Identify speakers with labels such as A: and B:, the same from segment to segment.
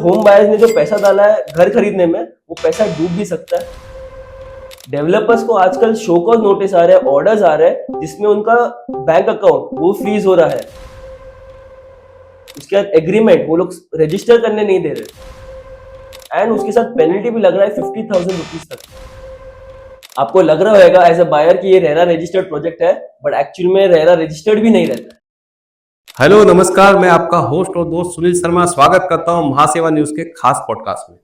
A: Home buyers ने जो पैसा डाला है घर खरीदने में, वो पैसा डूब भी सकता है। डेवलपर्स को आजकल शो कॉज नोटिस आ रहे हैं, ऑर्डर्स आ रहे हैं, जिसमें उनका बैंक अकाउंट वो फ्रीज हो रहा है। उसके बाद एग्रीमेंट वो लोग रजिस्टर करने नहीं दे रहे, एंड उसके साथ पेनल्टी भी लग रहा है 50,000 रुपीज तक। आपको लग रहा होगा एज अ बायर कि ये रेरा रजिस्टर्ड प्रोजेक्ट है, बट एक्चुअल में रेरा रजिस्टर्ड भी नहीं रहता है।
B: हेलो नमस्कार, मैं आपका होस्ट और दोस्त सुनील शर्मा स्वागत करता हूं महासेवा न्यूज के खास पॉडकास्ट में।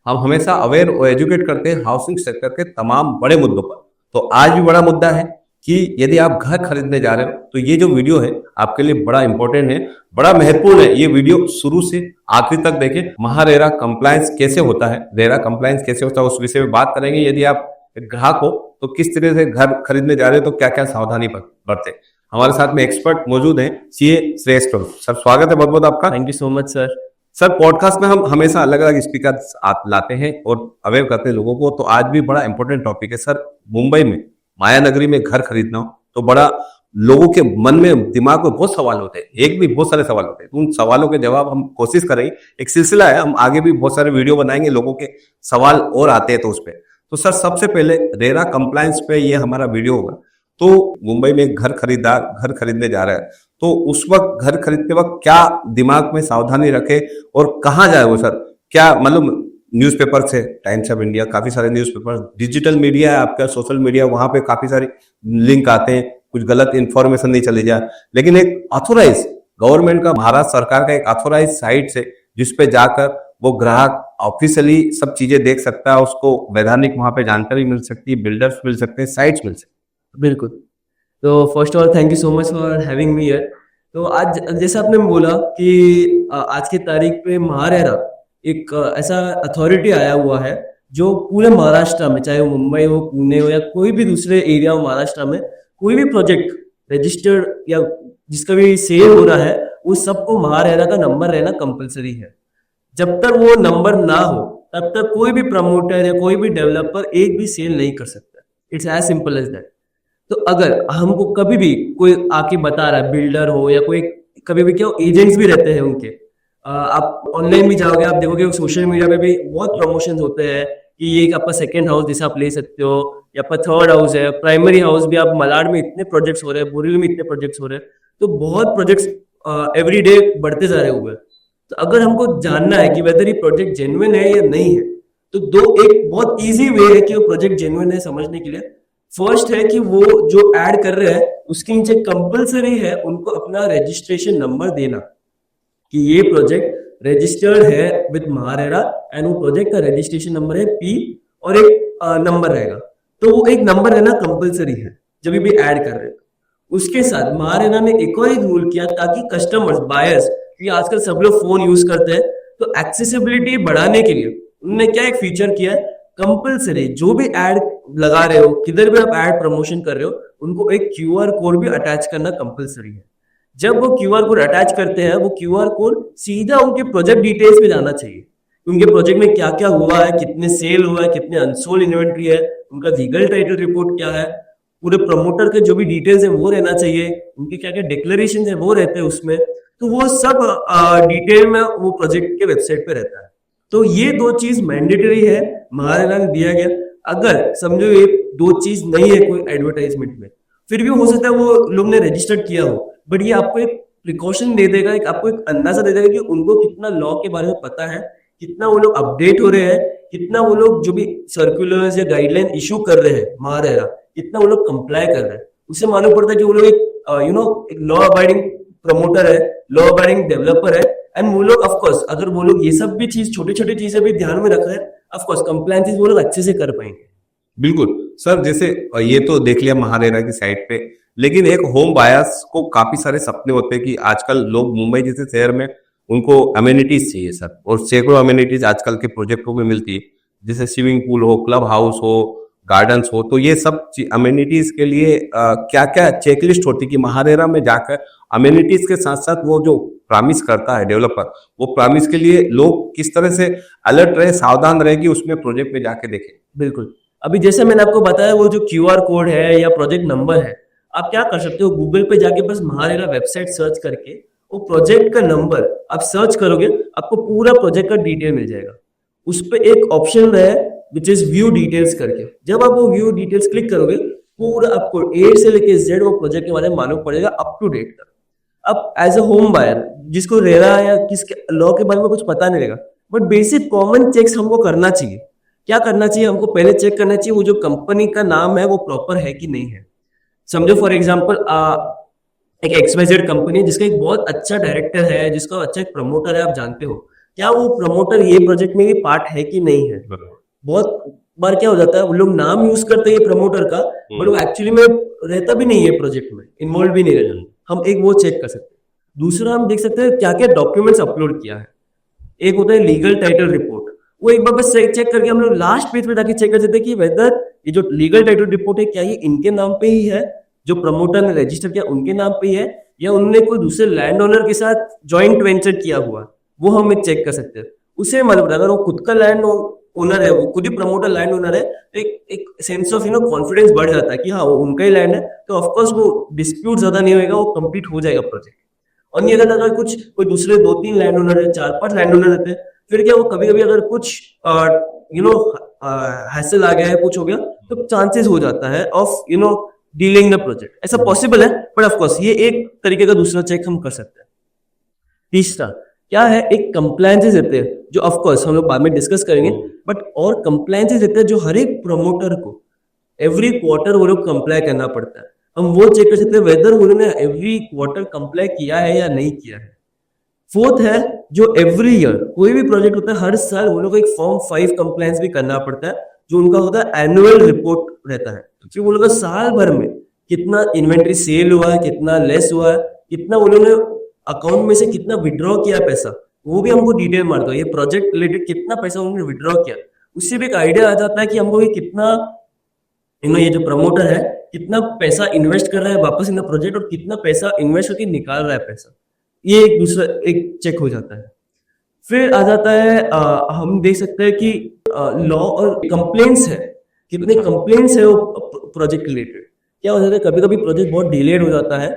B: हम हमेशा अवेयर और एजुकेट करते हैं हाउसिंग सेक्टर के तमाम बड़े मुद्दों पर। तो आज भी बड़ा मुद्दा है कि यदि आप घर खरीदने जा रहे हो तो ये जो वीडियो है आपके लिए बड़ा इंपॉर्टेंट है, बड़ा महत्वपूर्ण है। ये वीडियो शुरू से आखिर तक देखें। महारेरा कंप्लायंस कैसे होता है, रेरा कंप्लायंस कैसे होता है, उस विषय में बात करेंगे। यदि आप ग्राहक हो तो किस तरह से घर खरीदने जा रहे हो तो क्या क्या सावधानी बरते। हमारे साथ में एक्सपर्ट मौजूद हैं, सीए श्रेष्ठ सर। स्वागत है बहुत बहुत आपका।
A: Thank you so much sir.
B: Sir, podcast में हम हमेशा अलग अलग स्पीकर लाते हैं और अवेयर करते हैं लोगों को। तो आज भी बड़ा इंपॉर्टेंट टॉपिक है सर। मुंबई में माया नगरी में घर खरीदना हो तो बड़ा लोगों के मन में दिमाग में बहुत सवाल होते हैं, एक भी बहुत सारे सवाल होते हैं। उन सवालों के जवाब हम कोशिश करेंगे, एक सिलसिला है, हम आगे भी बहुत सारे वीडियो बनाएंगे, लोगों के सवाल और आते हैं तो उस पर। तो सर, सबसे पहले रेरा कंप्लायंस पे ये हमारा वीडियो होगा। तो मुंबई में घर खरीदने जा रहा है तो उस वक्त घर खरीदते वक्त क्या दिमाग में सावधानी रखे और कहाँ जाए वो सर? क्या मतलब न्यूज़पेपर से, टाइम्स ऑफ इंडिया, काफी सारे न्यूज़पेपर, डिजिटल मीडिया है आपका, सोशल मीडिया, वहां पे काफी सारे लिंक आते हैं, कुछ गलत इंफॉर्मेशन नहीं चली जाए। लेकिन एक ऑथोराइज गवर्नमेंट का, महाराष्ट्र सरकार का एक ऑथोराइज साइट से जिसपे जाकर वो ग्राहक ऑफिशियली सब चीजें देख सकता है, उसको वैधानिक वहां पे जानकारी मिल सकती है, बिल्डर्स मिल सकते हैं, साइट्स मिल सकते हैं।
A: बिल्कुल। तो first of all thank you so much for having me here. तो आज जैसे आपने बोला कि आज की तारीख पे महारेरा एक ऐसा अथॉरिटी आया हुआ है जो पूरे महाराष्ट्र में, चाहे वो मुंबई हो, पुणे हो या कोई भी दूसरे एरिया हो महाराष्ट्र में, कोई भी प्रोजेक्ट रजिस्टर्ड या जिसका भी सेल हो रहा है, उस सबको महारेरा का नंबर रहना कंपलसरी है। जब तक वो नंबर ना हो तब तक कोई भी प्रमोटर या कोई भी डेवलपर एक भी सेल नहीं कर सकता। It's as simple as that. तो अगर हमको कभी भी कोई आके बता रहा है, बिल्डर हो या कोई, कभी भी क्या एजेंट्स भी रहते हैं उनके, आप ऑनलाइन भी जाओगे, आप देखोगे सोशल मीडिया पे भी बहुत प्रमोशंस होते हैं कि ये आपका सेकंड हाउस जैसे आप ले सकते हो, या आपका थर्ड हाउस है, प्राइमरी हाउस भी। आप मलाड में इतने प्रोजेक्ट्स हो रहे हैं, बोरीवली में इतने प्रोजेक्ट्स हो रहे हैं, तो बहुत प्रोजेक्ट्स एवरी डे बढ़ते जा रहे हुए। तो अगर हमको जानना है कि वेदर ये प्रोजेक्ट जेन्युइन है या नहीं है, तो एक बहुत ईजी वे है कि वो प्रोजेक्ट जेन्युइन है समझने के लिए। फर्स्ट है कि वो जो ऐड कर रहे हैं उसके नीचे कंपलसरी है उनको अपना रजिस्ट्रेशन नंबर देना कि ये प्रोजेक्ट रजिस्टर्ड है विद महारेरा, एंड वो प्रोजेक्ट का रजिस्ट्रेशन नंबर है पी और एक नंबर रहेगा। तो वो एक नंबर रहना कंपलसरी है जब भी ऐड कर रहे हैं। उसके साथ महारेरा ने एक और रूल किया ताकि कस्टमर्स, बायर्स, क्योंकि आजकल सब लोग फोन यूज करते हैं, तो एक्सेसिबिलिटी बढ़ाने के लिए उन्होंने क्या एक फीचर किया है, कंपलसरी जो भी ऐड लगा रहे हो, किधर भी आप ऐड प्रमोशन कर रहे हो, उनको एक क्यूआर कोड भी अटैच करना कंपलसरी है। जब वो क्यूआर कोड अटैच करते हैं, वो क्यूआर कोड सीधा उनके प्रोजेक्ट डिटेल्स पे जाना चाहिए। उनके प्रोजेक्ट में क्या क्या हुआ है, कितने सेल हुआ है, कितने अनसोल्ड इन्वेंट्री है, उनका लीगल टाइटल रिपोर्ट क्या है, पूरे प्रमोटर के जो भी डिटेल्स है वो रहना चाहिए, उनके क्या क्या डिक्लेरेशन है वो रहते हैं उसमें। तो वो सब डिटेल में वो प्रोजेक्ट के वेबसाइट पे रहता है। तो ये दो चीज मैंडेटरी है, महारेरा ने दिया गया। अगर समझो ये दो चीज नहीं है कोई एडवर्टाइजमेंट में, फिर भी हो सकता है वो लोग ने रजिस्टर्ड किया हो, बट ये आपको एक प्रिकॉशन दे देगा, एक आपको एक अंदाजा दे देगा कि उनको कितना लॉ के बारे में पता है, कितना वो लोग अपडेट हो रहे हैं, कितना वो लोग जो भी सर्कुलर्स या गाइडलाइन इशू कर रहे हैं महारेरा, कितना वो लोग कंप्लाई कर रहे हैं। उससे मालूम पड़ता है कि वो लोग एक लॉ अबाइडिंग प्रमोटर है, लॉ अबाइडिंग डेवलपर है, एंड वो लोग ऑफकोर्स अगर वो लोग ये सब भी चीज, छोटी छोटी चीजें भी ध्यान में रख रहे हैं, ऑफकोर्स कंप्लायंस वो लोग अच्छे से कर पाएंगे।
B: बिल्कुल सर, जैसे ये तो देख लिया महारेरा की साइट पे, लेकिन एक होम बायर्स को काफी सारे सपने होते हैं कि आजकल लोग मुंबई जैसे शहर में उनको अमेनिटीज चाहिए सर, और सैकड़ों अमेनिटीज आजकल के प्रोजेक्टों में मिलती है, जैसे स्विमिंग पूल हो, क्लब हाउस हो, गार्डन्स हो। तो ये सब अमेनिटीज के लिए क्या क्या चेकलिस्ट होती है कि महारेरा में जाकर अमेनिटीज के साथ साथ वो जो प्रॉमिस करता है डेवलपर, वो प्रॉमिस के लिए लोग किस तरह से अलर्ट रहे, सावधान रहे कि उसमें प्रोजेक्ट में जाके देखें।
A: बिल्कुल। अभी जैसे मैंने आपको बताया, वो जो क्यूआर कोड है या प्रोजेक्ट नंबर है, आप क्या कर सकते हो, गूगल पे जाके बस महारेरा वेबसाइट सर्च करके वो प्रोजेक्ट का नंबर आप सर्च करोगे, आपको पूरा प्रोजेक्ट का डिटेल मिल जाएगा। उस पे एक ऑप्शन है विच इज व्यू डिटेल्स करके। जब आप वो व्यू डिटेल्स क्लिक करोगे, पूरा आपको ए से लेके जेड वो प्रोजेक्ट के बारे में मालूम पड़ेगा अप टू डेट तक। अब एज अ होम बायर जिसको रेरा या किसके लॉ के बारे में कुछ पता नहीं रहेगा, बट बेसिक कॉमन चेक्स हमको करना चाहिए। क्या करना चाहिए हमको? पहले चेक करना चाहिए वो जो कंपनी का नाम है वो प्रॉपर है कि नहीं है। समझो फॉर एग्जाम्पल एक एक्सवाइजेड कंपनी है जिसका एक बहुत अच्छा डायरेक्टर है, जिसका अच्छा एक प्रमोटर है, आप जानते हो, क्या वो प्रमोटर ये प्रोजेक्ट में भी पार्ट है कि नहीं है। बहुत बार क्या हो जाता है, वो लोग नाम यूज करते हैं प्रमोटर का, बट वो एक्चुअली में रहता भी नहीं है प्रोजेक्ट में, इन्वॉल्व भी नहीं रहता। हम एक वो चेक कर सकते हैं। दूसरा हम देख सकते हैं क्या क्या डॉक्यूमेंट्स अपलोड किया है। एक होता है लीगल टाइटल रिपोर्ट, वो एक बार बस चेक करके हम लोग लास्ट पेज पे जाके चेक कर सकते हैं कि वेदर ये जो लीगल टाइटल रिपोर्ट है क्या ये इनके नाम पे ही है, जो प्रमोटर ने रजिस्टर किया उनके नाम पे ही है, या उन्होंने कोई दूसरे लैंड ओनर के साथ जॉइंट वेंचर किया हुआ। वो हम एक चेक कर सकते हैं। उससे मालूम अगर वो खुद का लैंड ओनर है, वो खुद ही प्रमोटर लैंड ओनर है, तो एक सेंस ऑफ कॉन्फिडेंस बढ़ जाता है कि हाँ वो उनका ही लैंड है, तो ऑफकोर्स वो डिस्प्यूट ज्यादा नहीं होगा, वो कंप्लीट हो जाएगा प्रोजेक्ट। और नहीं अगर कुछ कोई दूसरे 2-3 लैंड ओनर है, 4-5 लैंड ओनर रहते हैं, फिर क्या वो कभी कभी अगर कुछ हैसल आ गया है, कुछ हो गया, तो चांसेस हो जाता है ऑफ डीलिंग द प्रोजेक्ट। ऐसा पॉसिबल है, बट ऑफकोर्स ये एक तरीके का दूसरा चेक हम कर सकते हैं। तीसरा क्या है, एक कंप्लायंसेस रहते हैं जो ऑफकोर्स हम लोग बाद में डिस्कस करेंगे, बट और कंप्लायंसेस रहते हैं जो हर एक प्रमोटर को एवरी क्वार्टर वो लोग कंप्लाई करना पड़ता है। हम वो चेक कर सकते हैं वेदर उन्होंने एवरी क्वार्टर कंप्लाई किया है या नहीं किया है। फोर्थ है जो एवरी ईयर कोई भी प्रोजेक्ट होता है, हर साल वो लोग को एक फॉर्म 5 कंप्लायंस भी करना पड़ता है, जो उनका होता है एनुअल रिपोर्ट रहता है। कि वो लोग साल भर में कितना इन्वेंट्री सेल हुआ है, कितना लेस हुआ है, कितना उन्होंने अकाउंट में से कितना विड्रॉ किया पैसा, वो भी हमको डिटेल मारता है। ये प्रोजेक्ट रिलेटेड कितना पैसा उन्होंने विड्रॉ किया, उससे भी एक आइडिया आ जाता है कि हमको ये कितना ये जो प्रमोटर है कितना पैसा इन्वेस्ट कर रहा है वापस इन प्रोजेक्ट, और कितना पैसा इन्वेस्ट करके निकाल रहा है पैसा। ये एक दूसरा एक चेक हो जाता है। फिर आ जाता है हम देख सकते हैं कि लॉ और कंप्लेंट्स है, कितने कंप्लेंट्स है वो प्रोजेक्ट रिलेटेड। क्या हो जाता है कभी कभी प्रोजेक्ट बहुत डिलेड हो जाता है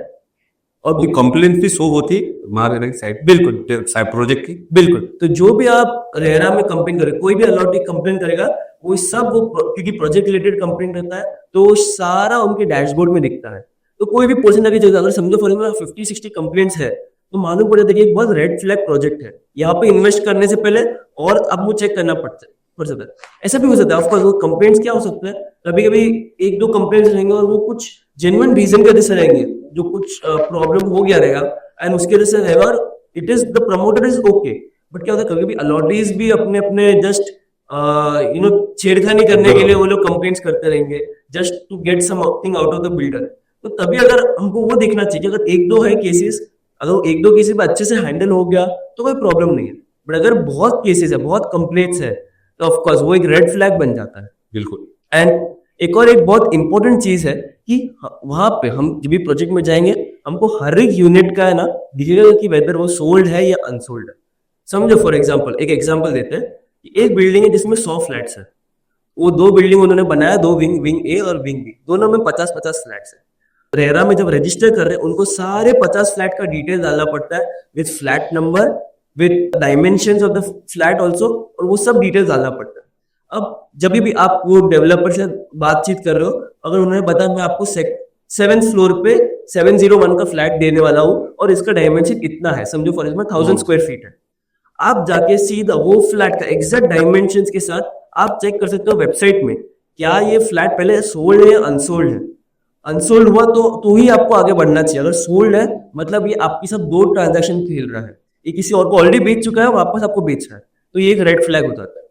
A: और
B: वो कंप्लेंट भी शो होती हमारे साइड, बिल्कुल साइड प्रोजेक्ट की।
A: बिल्कुल। तो जो भी आप रेरा में कंप्लेन करें, कोई भी अलॉटी कंप्लेन करेगा, वो सब वो क्योंकि प्रोजेक्ट रिलेटेड कंप्लेन रहता है तो सारा उनके डैशबोर्ड में दिखता है। तो कोई भी पोर्शन लगी जगह अगर समझो फॉर एग्जाम्पल 50-60 कंप्लेंट्स है, तो मालूम पड़ जाता है कि एक बहुत रेड फ्लैग प्रोजेक्ट है, यहाँ पे इन्वेस्ट करने से पहले और अब वो चेक करना पड़ सकता है। ऐसा भी हो सकता है ऑफकोर्स वो कंप्लेंट्स क्या हो सकते हैं, कभी कभी 1-2 कंप्लेंट्स रहेंगे और वो कुछ जेन्युइन रीजन की वजह से रहेंगे, जो कुछ प्रॉब्लम हो गया रहेगा एंड उसके वजह से रहेगा, और it is the promoter is okay. But क्या होता है कभी कभी अलॉटीज भी अपने अपने जस्ट छेड़खानी करने के लिए वो लोग कंप्लेंट्स करते रहेंगे just to get something out of the builder. तो तभी अगर हमको वो देखना चाहिए कि अगर 1-2 है केसेस, अगर 1-2 केसेस में अच्छे से हैंडल हो गया तो कोई प्रॉब्लम नहीं है, बट अगर बहुत केसेस है, बहुत कंप्लेंट्स है, तो ऑफकोर्स वो एक रेड फ्लैग बन जाता है।
B: बिल्कुल।
A: एंड एक और एक बहुत इंपॉर्टेंट चीज है कि वहां पे हम जब भी प्रोजेक्ट में जाएंगे हमको हर एक यूनिट का है ना दिखेगा कि वेदर वो सोल्ड है या अनसोल्ड है। समझो फॉर एग्जांपल एक एग्जांपल देते हैं कि एक बिल्डिंग है जिसमें 100 फ्लैट्स है, वो 2 बिल्डिंग उन्होंने बनाया, 2 विंग ए और विंग बी, दोनों में 50-50 फ्लैट्स है। रेरा में जब रजिस्टर कर रहे हैं उनको सारे 50 फ्लैट का डिटेल डालना पड़ता है with flat number, with dimensions of the flat also, और वो सब डिटेल डालना पड़ता है। अब जब भी आप वो डेवलपर से बातचीत कर रहे हो, अगर उन्होंने बताया मैं आपको 7th फ्लोर पे 701 का फ्लैट देने वाला हूँ और इसका डायमेंशन इतना है, समझो फॉर एग्जाम्पल 1000 स्क्वायर फीट है, आप जाके सीधा वो फ्लैट का एग्जैक्ट डायमेंशंस के साथ आप चेक कर सकते हो वेबसाइट में क्या ये फ्लैट पहले सोल्ड है या अनसोल्ड है। अनसोल्ड हुआ तो ही आपको आगे बढ़ना चाहिए, अगर सोल्ड है मतलब ये आपकी सब 2 ट्रांजैक्शन खेल रहा है, ये किसी और को ऑलरेडी बेच चुका है वापस आपको बेच रहा है, तो ये एक रेड फ्लैग हो जाता है।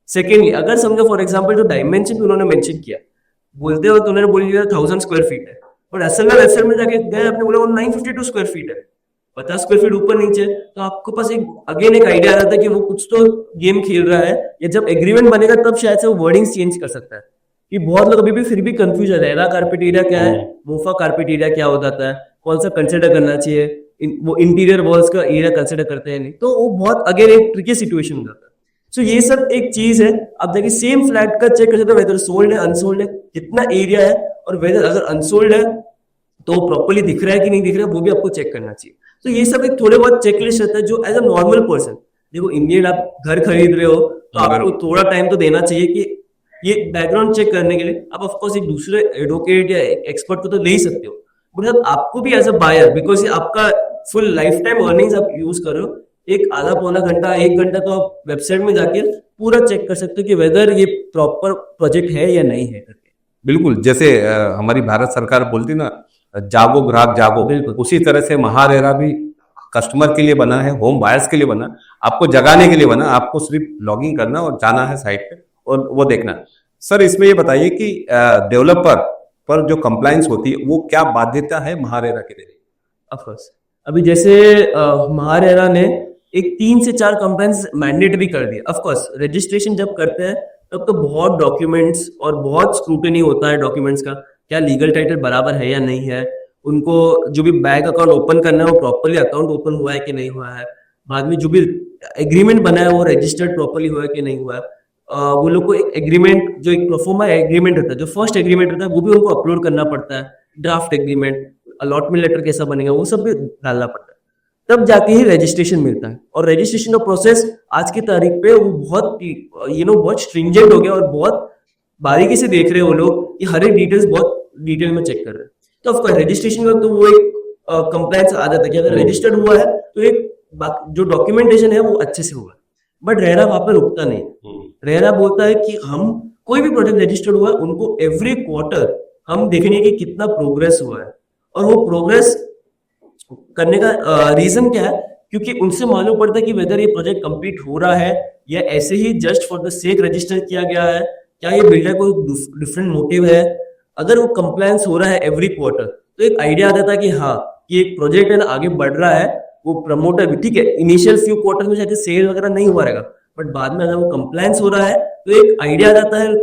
A: सेकेंडली अगर समझो फॉर एग्जाम्पल जो डायमेंशन उन्होंने मेंशन किया, बोलते हो तो उन्होंने बोल दिया 1000 स्क्वायर फीट है, और असल में वेबसाइट में जाके गए आपने बोला वो 952 स्क्वायर फीट है, 50 स्क्वायर फीट ऊपर नीचे, तो आपको पास एक अगेन एक आइडिया आ जाता है कि वो कुछ तो गेम खेल रहा है, या जब एग्रीमेंट बनेगा तब शायद से वो वर्डिंग चेंज कर सकता है। कि बहुत लोग अभी भी फिर भी कंफ्यूज है, रेरा कार्पेट एरिया क्या है, मोफा कार्पेट एरिया क्या हो जाता है, कौन सा कंसिडर करना चाहिए, वो इंटीरियर वॉल्स का एरिया कंसिडर करते हैं नहीं, तो वो बहुत अगेन एक ट्रिकी सिचुएशन हो जाता है। सो ये सब एक चीज है, आप देखिए सेम फ्लैट का चेक कर सकते हो वेदर सोल्ड है अनसोल्ड है, कितना एरिया है, और वेदर अगर अनसोल्ड है तो प्रॉपर्ली दिख रहा है कि नहीं दिख रहा है वो भी आपको चेक करना चाहिए। तो ये सब एक थोड़े बहुत चेकलिस्ट रहता है जो एज अ नॉर्मल पर्सन, देखो इंडियन आप घर खरीद रहे हो तो आपको थोड़ा टाइम तो देना चाहिए कि ये बैकग्राउंड चेक करने के लिए आप ऑफकोर्स एक दूसरे एडवोकेट या एक्सपर्ट को तो ले ही सकते हो, बट आपको भी एज अ बायर, बिकॉज ये आपका फुल लाइफ टाइम अर्निंग्स आप यूज कर रहे हो, एक आधा पौना घंटा 1 घंटा तो आप वेबसाइट में जाके पूरा चेक कर सकते हो कि वेदर ये प्रॉपर प्रोजेक्ट है या नहीं है करके।
B: बिल्कुल, जैसे हमारी भारत सरकार बोलती ना, जागो ग्राहक जागो,
A: बिल्कुल।
B: उसी तरह से महारेरा भी कस्टमर के लिए बना है, होम बायर्स के लिए बना, आपको जगाने के लिए बना, आपको सिर्फ लॉगिंग करना और जाना है साइट पे और वो देखना। सर इसमें ये बताइए कि डेवलपर पर जो कंप्लायंस होती है वो क्या बाध्यता है महारेरा के लिए?
A: ऑफकोर्स अभी जैसे महारेरा ने एक 3 से 4 कंप्लायंस मैंडेटरी कर दिया। ऑफकोर्स रजिस्ट्रेशन जब करते हैं तब तो बहुत डॉक्यूमेंट्स और बहुत स्क्रूटनी होता है डॉक्यूमेंट्स का, क्या लीगल टाइटल बराबर है या नहीं है, उनको जो भी बैंक अकाउंट ओपन करना है वो प्रॉपरली अकाउंट ओपन हुआ है कि नहीं हुआ है, बाद में जो भी एग्रीमेंट बना है वो रजिस्टर्ड प्रॉपरली हुआ है कि नहीं हुआ है, वो लोग को एक एग्रीमेंट जो एक प्रोफोमा एग्रीमेंट रहता है, जो फर्स्ट एग्रीमेंट रहता है वो भी उनको अपलोड करना पड़ता है, ड्राफ्ट एग्रीमेंट, अलॉटमेंट लेटर कैसा बनेगा वो सब भी डालना पड़ता है, तब जाके ही रजिस्ट्रेशन मिलता है। और रजिस्ट्रेशन का प्रोसेस आज की तारीख पे वो बहुत बहुत स्ट्रिंजेंट हो गया और बहुत बारीकी से देख रहे हैं वो लोग कि हर एक डिटेल्स बहुत डिटेल में चेक कर रहे हैं। तो ऑफकोर्स रजिस्ट्रेशन का तो वो एक कंप्लायंस आ जाता है कि अगर रजिस्टर्ड हुआ है तो एक जो डॉक्यूमेंटेशन है वो अच्छे से हुआ है। बट रेरा वहां पर रुकता नहीं, रेरा बोलता है कि हम कोई भी प्रोजेक्ट रजिस्टर्ड हुआ है उनको एवरी क्वार्टर हम देखेंगे कि कितना प्रोग्रेस हुआ है, और वो प्रोग्रेस करने का रीजन क्या है, क्योंकि उनसे मालूम पड़ता है कि वेदर ये प्रोजेक्ट कंप्लीट हो रहा है या ऐसे ही just for the sake register किया गया है, क्या ये बिल्डर को डिफरेंट मोटिव है। अगर वो कंप्लायंस हो रहा है एवरी क्वार्टर तो एक आइडिया आ जाता है कि हाँ कि एक प्रोजेक्ट है ना आगे बढ़ रहा है, वो प्रमोटर भी ठीक है, इनिशियल फ्यू क्वार्टर में शायद सेल वगैरह नहीं हुआ रहेगा, बट बाद में अगर वो कंप्लायंस हो रहा है तो एक आइडिया आ जाता है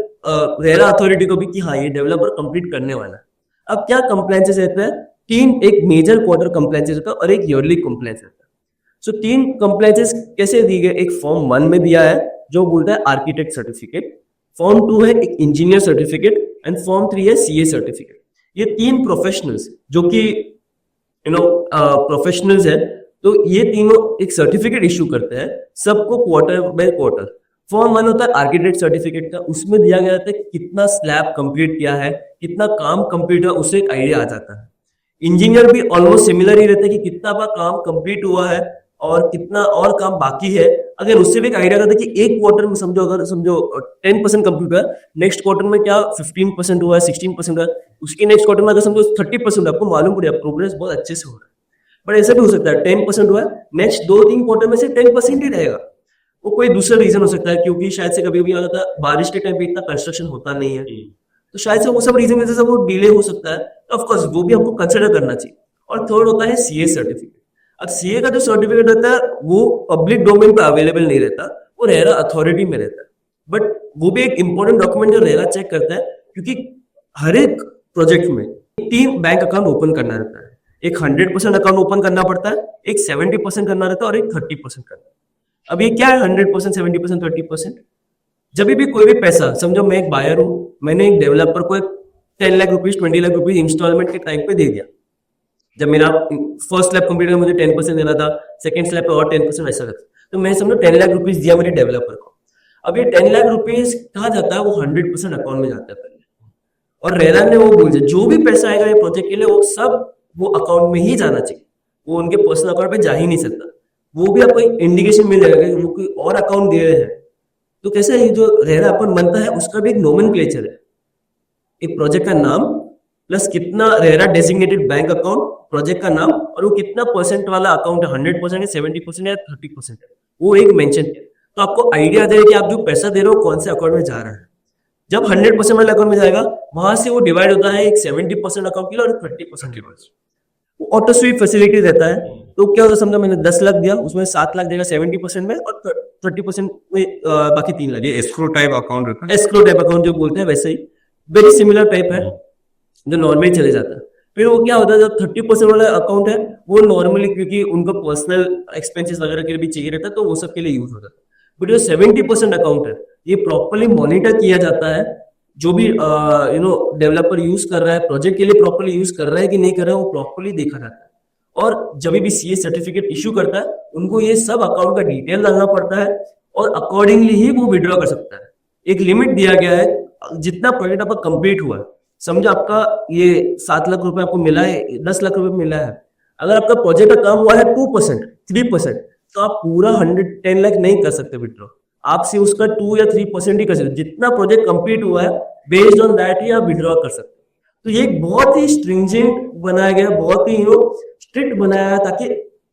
A: रेरा अथॉरिटी को भी कि हाँ ये डेवलपर कंप्लीट करने वाला है। अब क्या कंप्लायंसेस रहते हैं, 3, एक मेजर क्वार्टर कंप्लायंसेस रहता है और एक ईयरली कंप्लायंस रहता है। सो 3 कंप्लायंसेस कैसे दिए गए, एक फॉर्म 1 में दिया है जो बोलता है आर्किटेक्ट सर्टिफिकेट, फॉर्म 2 है एक इंजीनियर सर्टिफिकेट एंड फॉर्म 3 है सीए सर्टिफिकेट। ये 3 प्रोफेशनल्स जो कि प्रोफेशनल्स है, तो ये तीनों एक सर्टिफिकेट इशू करते हैं सबको क्वार्टर बाय क्वार्टर। फॉर्म 1 होता है आर्किटेक्ट सर्टिफिकेट का, उसमें दिया गया था कि कितना स्लैब कंप्लीट किया है, कितना काम कंप्लीट हुआ, उससे एक आइडिया आ जाता है। इंजीनियर भी ऑलमोस्ट सिमिलर ही रहता है कि कितना बार काम कंप्लीट हुआ है और कितना और काम बाकी है, अगर उससे भी एक आइडिया आता है कि एक क्वार्टर में समझो अगर 10% कंप्लीट हुआ है, नेक्स्ट क्वार्टर में क्या 15% हुआ है, 16% हुआ है, उसके नेक्स्ट क्वार्टर में अगर समझो 30%, आपको मालूम पड़ेगा प्रोग्रेस बहुत अच्छे से हो रहा है। बट ऐसा भी हो सकता है 10% हुआ है, नेक्स्ट 2-3 क्वार्टर में से 10% ही रहेगा, वो कोई दूसरा रीजन हो सकता है, क्योंकि शायद से कभी कभी आता है बारिश के टाइम पे इतना कंस्ट्रक्शन होता नहीं है, तो शायद से वो सब रीजन की वजह से वो डिले हो सकता है, तो ऑफकोर्स वो भी हमको कंसिडर करना चाहिए। और थर्ड होता है सीए सर्टिफिकेट। अब सीए का जो सर्टिफिकेट रहता है वो पब्लिक डोमेन पे अवेलेबल नहीं रहता, वो रेरा अथॉरिटी में रहता है, बट वो भी एक इंपॉर्टेंट डॉक्यूमेंट जो रेरा चेक करता है, क्योंकि हर एक प्रोजेक्ट में 3 बैंक अकाउंट ओपन करना रहता है, एक 100% अकाउंट ओपन करना पड़ता है, एक 70% करना रहता है और एक 30% करना है। अब ये क्या है 100%, 70%, 30%? जब भी कोई भी पैसा, समझो मैं एक बायर हूं, मैंने एक डेवलपर को एक 10 lakh rupees 20 lakh rupees installment के टाइम पे दे दिया, जब मेरा फर्स्ट स्लैब कंप्लीट हुआ मुझे 10% देना था, सेकंड स्लैब पे और 10% ऐसा था, तो मैं समझो 10 लाख रुपीज दिया मेरे डेवलपर को। अब ये 10 लाख रुपीज कहाँ जाता है, वो 100% अकाउंट में जाता है पहले, और रेरा ने वो बोल दिया जो भी पैसा आएगा ये प्रोजेक्ट के लिए वो सब वो अकाउंट में ही जाना चाहिए, वो उनके पर्सनल अकाउंट पे जा ही नहीं सकता। वो भी आपको इंडिकेशन मिल जाएगा कि वो कोई और अकाउंट दे रहे हैं, तो कैसे ये जो रेरा अपन बनता है उसका भी एक नोमेनक्लेचर है, एक प्रोजेक्ट का नाम प्लस कितना RERA designated bank account, project का नाम, और वो कितना परसेंट वाला अकाउंट है, 100% 70% या 30% है, वो एक मेंशन है, तो आपको आइडिया आ जाएगा कि आप जो पैसा दे रहे हो कौन से अकाउंट में जा रहा है। जब 100% वाले अकाउंट में जाएगा वहां से वो डिवाइड होता है एक 70% अकाउंट के लिए और 30% के लिए, वो ऑटो स्वीप फैसिलिटी रहता है। तो क्या होता है, समझो मैंने 10 लाख दिया, उसमें 7 लाख देगा 70% में और 30% में बाकी 3 लाख।
B: ये एस्क्रो टाइप अकाउंट रहता है,
A: एस्क्रो टाइप अकाउंट जो बोलते हैं वैसे ही वेरी सिमिलर टाइप है जो नॉर्मली चले जाता है। फिर वो क्या होता है, जब 30% वाला अकाउंट है वो नॉर्मली क्योंकि उनको पर्सनल एक्सपेंसेस वगैरह के लिए भी चाहिए रहता है, तो वो सब के लिए यूज होता है। बट जो 70% अकाउंट है ये प्रॉपरली मॉनिटर किया जाता है, जो भी डेवलपर यूज कर रहा है प्रोजेक्ट के लिए प्रॉपरली यूज कर रहा है कि नहीं कर रहा है वो प्रॉपरली देखा जाता है। और जब भी सीए सर्टिफिकेट इशू करता है उनको ये सब अकाउंट का डिटेल डालना पड़ता है और अकॉर्डिंगली ही वो विड्रॉ कर सकता है। एक लिमिट दिया गया है, जितना प्रोजेक्ट आपका कंप्लीट हुआ है, समझो आपका ये 7 लाख रुपए आपको मिला है, 10 लाख रुपए मिला है, अगर आपका प्रोजेक्ट का काम हुआ है 2%, 3%, तो आप पूरा 110 लाख नहीं कर सकते विड्रॉ, आप सिर्फ उसका 2 या 3% ही कर सकते। जितना प्रोजेक्ट कंप्लीट हुआ है बेस्ड ऑन दैट ही आप विड्रॉ कर सकते। तो ये एक बहुत ही स्ट्रिंजेंट बनाया गया, बहुत ही स्ट्रिक्ट बनाया है ताकि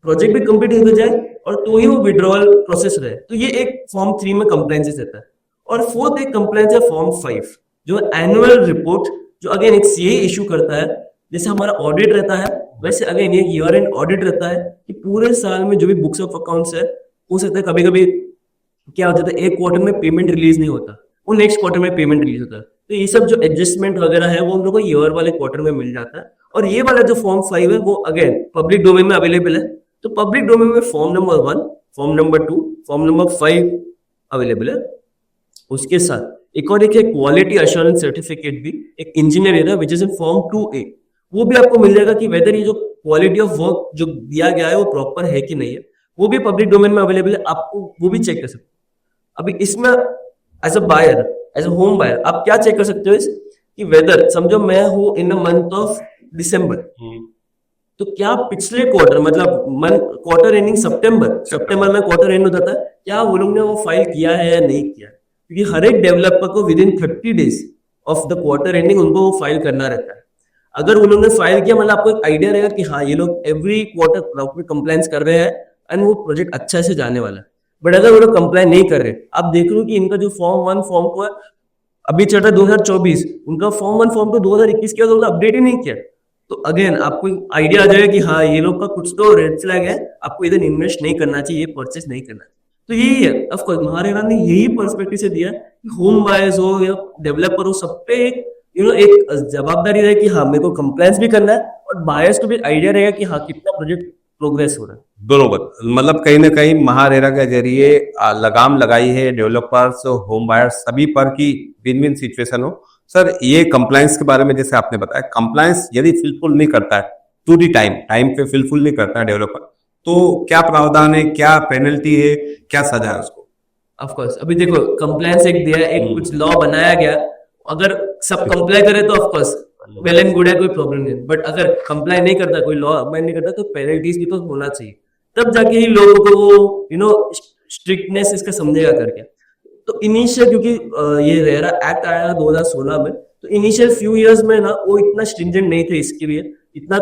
A: प्रोजेक्ट भी कंप्लीट हो जाए और तो ही वो विड्रॉल प्रोसेस रहे। तो ये एक फॉर्म 3 में कंप्लायंसेस रहता है। और फोर्थ एक कंप्लायंस है फॉर्म 5, जो एनुअल रिपोर्ट, जो अगेन एक सीए इशू करता है। जैसे हमारा ऑडिट रहता है वैसे अगेन एक ईयर एंड ऑडिट रहता है कि पूरे साल में जो भी बुक्स ऑफ अकाउंट्स है, हो सकता है कभी कभी क्या हो जाता है एक क्वार्टर में पेमेंट रिलीज नहीं होता, वो नेक्स्ट क्वार्टर में पेमेंट रिलीज होता है। तो ये सब जो एडजस्टमेंट वगैरह है वो हम लोग को ईयर वाले क्वार्टर में मिल जाता है। और ये वाला जो फॉर्म 5 है वो अगेन पब्लिक डोमेन में अवेलेबल है। तो पब्लिक डोमेन में form number 1, form number 2, form number 5 available है। उसके साथ एक और एक है क्वालिटी अश्योरेंस सर्टिफिकेट भी, एक इंजीनियर है which is in form 2A, वो भी आपको मिल जाएगा कि वेदर ये जो क्वालिटी ऑफ वर्क जो दिया गया है वो प्रॉपर है कि नहीं है, वो भी पब्लिक डोमेन में अवेलेबल है, आपको वो भी चेक कर सकते हो। अभी इसमें as a buyer, as a home buyer आप क्या चेक कर सकते हो कि वेदर, समझो मैं हूं in the month of December, तो क्या पिछले क्वार्टर मतलब क्वार्टर एंडिंग सितंबर में क्वार्टर एंड हो जाता है, क्या वो लोग ने वो फाइल किया है या नहीं किया, क्योंकि हर एक डेवलपर को with in 30 days of the quarter ending उनको वो फाइल करना रहता है। अगर उन लोगों ने फाइल किया मतलब आपको एक आइडिया रहेगा कि हाँ ये लोग एवरी क्वार्टर प्रॉपर कंप्लायंस कर रहे हैं एंड वो प्रोजेक्ट अच्छा से जाने वाला है। बट अगर वो लोग कंप्लाइन नहीं कर रहे, आप देख लो कि इनका जो फॉर्म 1 फॉर्म 2 है अभी चल रहा है 2024, उनका फॉर्म 1 फॉर्म 2 2021 के बाद अपडेट ही नहीं किया, तो अगेन आपको आइडिया आ जाएगा कि हाँ ये लोग का कुछ तो रेड फ्लैग है, आपको इधर इन्वेस्ट नहीं करना चाहिए, ये परचेस नहीं करना चाहिए। तो यही है, ऑफकोर्स महारेरा ने यही पर्सपेक्टिव से दिया कि होम बायर्स हो या डेवलपर हो, सब पे एक एक जवाबदारी रहे कि हाँ मेरे को कंप्लायंस भी करना है और बायर्स को भी आइडिया रहेगा कि हाँ कितना प्रोजेक्ट प्रोग्रेस हो रहा है।
B: बरोबर, मतलब कहीं ना कहीं महारेरा के जरिए लगाम लगाई है डेवलपर्स, होम बायर्स सभी पर की विन विन सिचुएशन हो। सर ये कंप्लायंस के बारे में जैसे आपने बताया, कंप्लायंस यदि फुलफिल नहीं करता है टू दी टाइम पे फुलफिल नहीं करता है डेवलपर, तो क्या प्रावधान है, क्या पेनल्टी है, क्या सजा है उसको?
A: ऑफ कोर्स अभी देखो कंप्लायंस एक दिया, एक कुछ लॉ बनाया गया, अगर सब कंप्लाई करे तो of course well and good है, कोई प्रॉब्लम नहीं। बट अगर कंप्लाई नहीं करता, कोई लॉ अप्लाई नहीं करता, तो पेनल्टीज भी तो होना चाहिए, तब जाके ही लोगों को वो स्ट्रिक्टनेस इसका समझेगा करके। तो इनिशियल क्योंकि ये रेरा एक्ट आया 2016 में, तो इनिशियल फ्यू इयर्स में ना वो इतना स्ट्रिंजेंट नहीं थे इसके लिए, इतना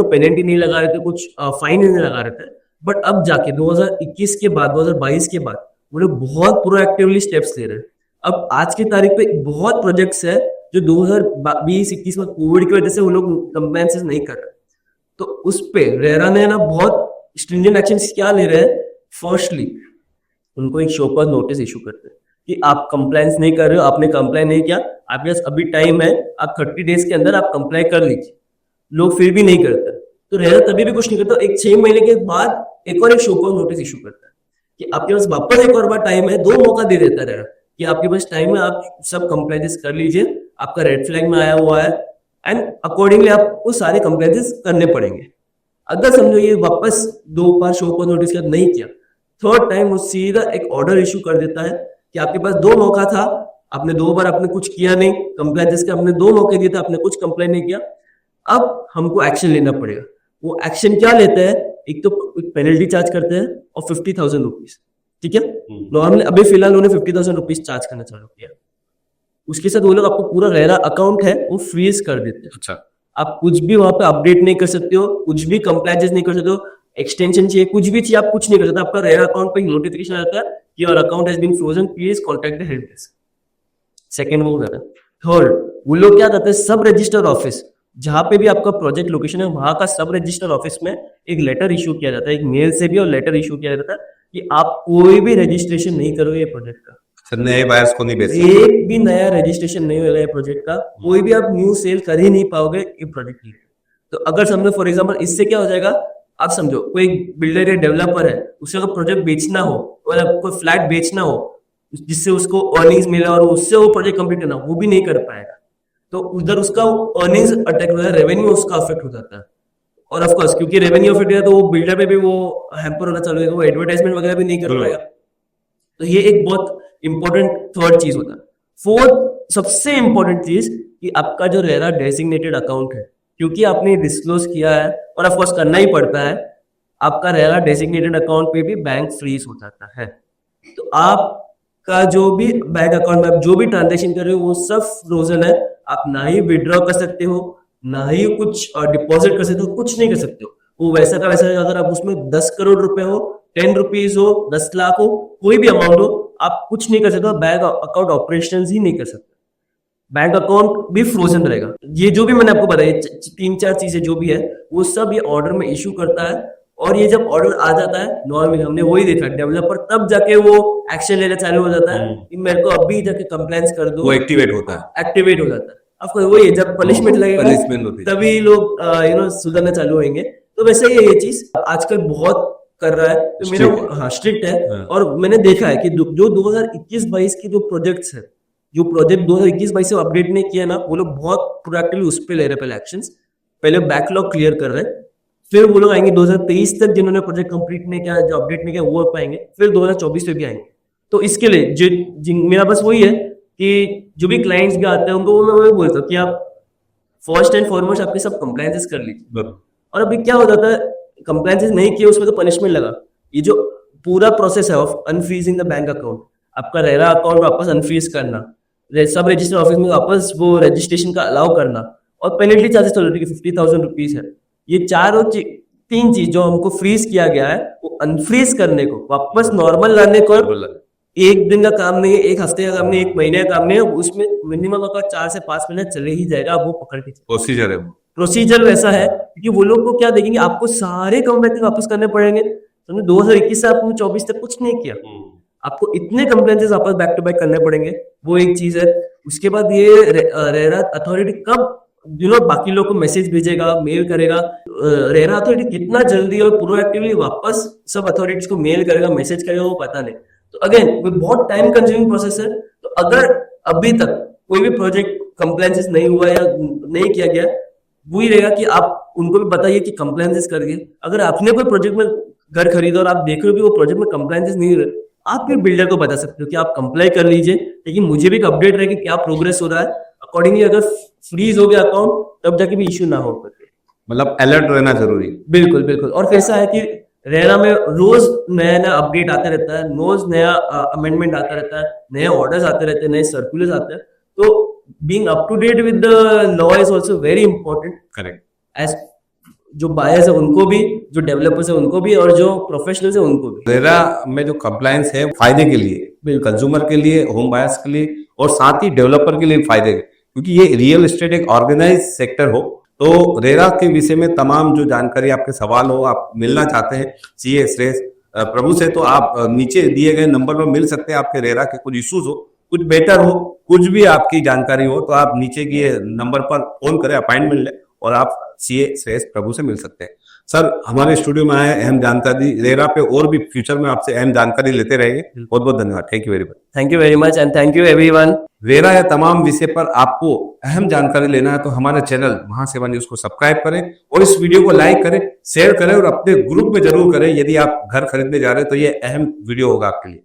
A: पेनल्टी नहीं लगा रहे थे, कुछ फाइन नहीं लगा रहे थे। बट अब जाके 2021 के बाद 2022 के बाद वो लोग बहुत प्रोएक्टिवली स्टेप्स ले रहे हैं। अब आज की तारीख पे बहुत प्रोजेक्ट्स है जो 2020-21 में कोविड की वजह से वो लोग कंप्लायंसेस नहीं कर रहे, तो उस पे रेरा ने ना बहुत स्ट्रिंजेंट एक्शन क्या ले रहे हैं। फर्स्टली उनको एक शो कॉज नोटिस इशू करते हैं कि आप कंप्लायंस नहीं कर रहे हो, आपने कंप्लाई नहीं किया, आपके पास अभी टाइम है, आप 30 डेज के अंदर आप कंप्लाई कर लीजिए। लोग फिर भी नहीं करते, तो रेरा तभी भी कुछ नहीं करता, एक 6 महीने के बाद एक और एक शो कॉज नोटिस इशू करता है कि आपके पास वापस एक और बार टाइम है, 2 मौका दे देता है कि आपके पास टाइम है, आप सब कंप्लायंसेस कर लीजिए, आपका रेड फ्लैग में आया हुआ है एंड अकॉर्डिंगली आपको सारे कंप्लायंसेस करने पड़ेंगे। अगर समझो ये वापस 2 बार शो कॉज नोटिस नहीं किया, थर्ड टाइम वो सीधा एक ऑर्डर इशू कर देता है कि आपके पास 2 मौका था, आपने 2 बार आपने कुछ किया नहीं, कंप्लायंसेस के आपने 2 मौके दिए थे, आपने कुछ कंप्लेन नहीं किया, अब हमको एक्शन लेना पड़ेगा। वो एक्शन क्या लेते हैं, एक तो पेनल्टी चार्ज करते हैं और 50,000 रुपीज, ठीक है। नॉर्मली अभी फिलहाल उन्होंने 50,000 रुपीज चार्ज करना चालू किया, उसके साथ वो लोग आपको पूरा रेरा अकाउंट है वो फ्रीज कर देते हैं।
B: अच्छा,
A: आप कुछ भी वहां पे अपडेट नहीं कर सकते हो, कुछ भी कंप्लायंसेस नहीं कर सकते हो, एक्सटेंशन चाहिए, कुछ भी चाहिए, आप कुछ नहीं कर सकते। आपका रेरा अकाउंट पे नोटिफिकेशन आता है कि your account has been frozen, please contact the help desk. Second वो करता है। थर्ड वो लोग क्या करते हैं, सब रजिस्टर ऑफिस जहां पे भी आपका प्रोजेक्ट लोकेशन है वहां का सब रजिस्टर ऑफिस में एक लेटर इशू किया जाता है, एक मेल से भी और लेटर इशू किया जाता है कि आप कोई भी रजिस्ट्रेशन नहीं करोगे ये प्रोजेक्ट का,
B: नए बायर्स को नहीं बेच सकते,
A: एक भी नया रजिस्ट्रेशन नहीं होगा ये प्रोजेक्ट का, कोई भी आप न्यू सेल कर ही नहीं पाओगे ये प्रोजेक्ट के लिए। तो अगर समझो फॉर एग्जांपल इससे क्या हो जाएगा, आप समझो कोई बिल्डर या डेवलपर है, उसे अगर प्रोजेक्ट बेचना हो, मतलब कोई फ्लैट बेचना हो जिससे उसको अर्निंग्स मिले और उससे वो प्रोजेक्ट कंप्लीट करना, वो भी नहीं कर पाएगा, तो उधर उसका अर्निंग्स अटैक हो जाता है, रेवेन्यू उसका अफेक्ट हो जाता है। और ऑफ कोर्स क्योंकि रेवेन्यू ऑफ इंडिया तो वो बिल्डर पे भी वो हैम्पर होना चालू होगा, वो एडवर्टाइजमेंट वगैरह भी नहीं कर पाएगा। तो ये एक बहुत इंपॉर्टेंट थर्ड चीज होता है। फोर्थ सबसे इंपॉर्टेंट चीज कि आपका जो रेरा डेजिग्नेटेड अकाउंट है, क्योंकि आपने डिस्क्लोज किया है और ऑफ कोर्स करना ही पड़ता है, आपका रेरा डेजिग्नेटेड अकाउंट पे भी बैंक फ्रीज हो जाता है। तो आपका जो भी बैंक अकाउंट में आप जो भी ट्रांजेक्शन कर रहे हो वो सब फ्रोजन है। आप ना ही विड्रॉ कर सकते हो, ना ही कुछ डिपॉजिट कर सकते हो, कुछ नहीं कर सकते हो। वो वैसा का वैसा, अगर आप उसमें 10 करोड़ रुपए हो, 10 रुपीज हो, 10 लाख हो, कोई भी अमाउंट हो, आप कुछ नहीं कर सकते हो। बैंक अकाउंट ऑपरेशन ही नहीं कर सकते, बैंक अकाउंट भी फ्रोजन रहेगा। ये जो भी मैंने आपको बताया 3-4 चीजें जो भी है वो सब ये ऑर्डर में इशू करता है। और ये जब ऑर्डर आ जाता है नॉर्मली हमने वही देखा, डेवलपर तब जाके वो एक्शन लेना चालू हो जाता है कि मेरे को अभी जाके कंप्लेंट्स कर दो,
B: वो एक्टिवेट होता है,
A: एक्टिवेट हो जाता है। आपको वही है, जब पनिशमेंट लगेगा
B: पनिशमेंट होती है,
A: तभी लोग सुधरना चालू होंगे। तो वैसे ही ये चीज आजकल बहुत कर रहा है। तो मेरा हाँ स्ट्रिक्ट है। और मैंने देखा है कि जो 2021-22 की जो प्रोजेक्ट्स है, जो प्रोजेक्ट 2021-22 से अपडेट नहीं किया ना, वो लोग बहुत प्रोएक्टिवली उस पर ले रहे पहले एक्शंस, पहले बैकलॉग क्लियर कर रहे हैं, फिर वो लोग आएंगे 2023 तक जिन्होंने प्रोजेक्ट कंप्लीट नहीं किया, जो अपडेट नहीं किया वो पाएंगे, फिर 2024 में भी आएंगे। तो इसके लिए मेरा बस वही है कि जो भी क्लाइंट्स भी आते हैं उनको मैं वही बोलता हूँ कि आप फर्स्ट एंड फॉरमोस्ट आपके सब कंप्लायंसेस कर लीजिए। और अभी क्या हो जाता है, कंप्लायंसेस नहीं किए उसमें तो पनिशमेंट लगा। ये जो पूरा प्रोसेस है of unfreezing the bank account, आपका रेरा अकाउंट वापस अनफ्रीज करना, सब रजिस्टर ऑफिस में वापस वो रजिस्ट्रेशन का अलाउ करना, और पेनल्टी चार्जेस ऑलरेडी 50,000 रुपीज है। ये तीन चीज जो हमको फ्रीज किया गया है वो अनफ्रीज करने को, वापस नॉर्मल लाने को एक दिन का काम नहीं है, एक हफ्ते का काम नहीं, एक महीने का काम नहीं है। उसमें मिनिमम अगर 4 से 5 महीने चले ही जाएगा, वो पकड़ के
B: प्रोसीजर है।
A: प्रोसीजर वैसा है कि वो लोग को क्या देखेंगे, आपको सारे कंप्लेंट वापस करने पड़ेंगे। तो 2021 से आपने 24 तक कुछ नहीं किया, आपको इतने कंप्लेंट्स वापस बैक टू बैक करने पड़ेंगे, वो एक चीज है। उसके बाद ये रेरा अथॉरिटी कब बाकी लोग को मैसेज भेजेगा, मेल करेगा, रेरा अथॉरिटी कितना जल्दी और प्रोएक्टिवली वापस सब अथॉरिटीज को मेल करेगा, मैसेज करेगा, वो पता नहीं। तो अगेन वो बहुत टाइम कंज्यूमिंग प्रोसेस है। तो अगर अभी तक कोई भी प्रोजेक्ट कंप्लायंसेस नहीं हुआ या नहीं किया गया, वही रहेगा कि आप उनको भी बताइए कि कंप्लायंसेस करिए। अगर आपने कोई प्रोजेक्ट में घर खरीदा और आप देख रहे हो कि वो प्रोजेक्ट में कंप्लायंसेस नहीं रहे, आप भी बिल्डर को बता सकते हो कि आप कंप्लाई कर लीजिए, लेकिन मुझे भी एक अपडेट रहे कि क्या प्रोग्रेस हो रहा है। अकॉर्डिंगली अगर फ्रीज हो गया अकाउंट तब जाके भी इश्यू ना हो करके,
B: मतलब अलर्ट रहना जरूरी।
A: बिल्कुल बिल्कुल। और कैसा है कि रेरा में रोज नया नया अपडेट आते रहता है, रोज नया अमेंडमेंट आता रहता है, नए ऑर्डर्स आते रहते हैं, नए सर्कुलर्स आते हैं। तो being up to date with the law is also very important.
B: Correct.
A: As जो बायर्स है उनको भी, जो डेवलपर्स है उनको भी, और जो प्रोफेशनल्स है उनको भी।
B: रेरा में जो कंप्लायंस है फायदे के लिए, कंज्यूमर के लिए, होम बायर्स के लिए, और साथ ही डेवलपर के लिए फायदे, क्योंकि ये रियल एस्टेट एक ऑर्गेनाइज सेक्टर हो। तो रेरा के विषय में तमाम जो जानकारी, आपके सवाल हो, आप मिलना चाहते हैं सीए श्रेयस प्रभु से, तो आप नीचे दिए गए नंबर पर मिल सकते हैं। आपके रेरा के कुछ इश्यूज हो, कुछ बेटर हो, कुछ भी आपकी जानकारी हो, तो आप नीचे के नंबर पर फोन करें, अपॉइंटमेंट लें और आप सीए श्रेयस प्रभु से मिल सकते हैं। सर हमारे स्टूडियो में आए, अहम जानकारी रेरा पे, और भी फ्यूचर में आपसे अहम जानकारी लेते रहेंगे। बहुत बहुत धन्यवाद। Thank you very much.
A: Thank you very much and thank you everyone.
B: RERA या तमाम विषय पर आपको अहम जानकारी लेना है तो हमारे चैनल महासेवा न्यूज को सब्सक्राइब करें और इस वीडियो को लाइक करें, शेयर करें और अपने ग्रुप में जरूर करें। यदि आप घर खरीदने जा रहे हैं तो ये अहम वीडियो होगा आपके लिए।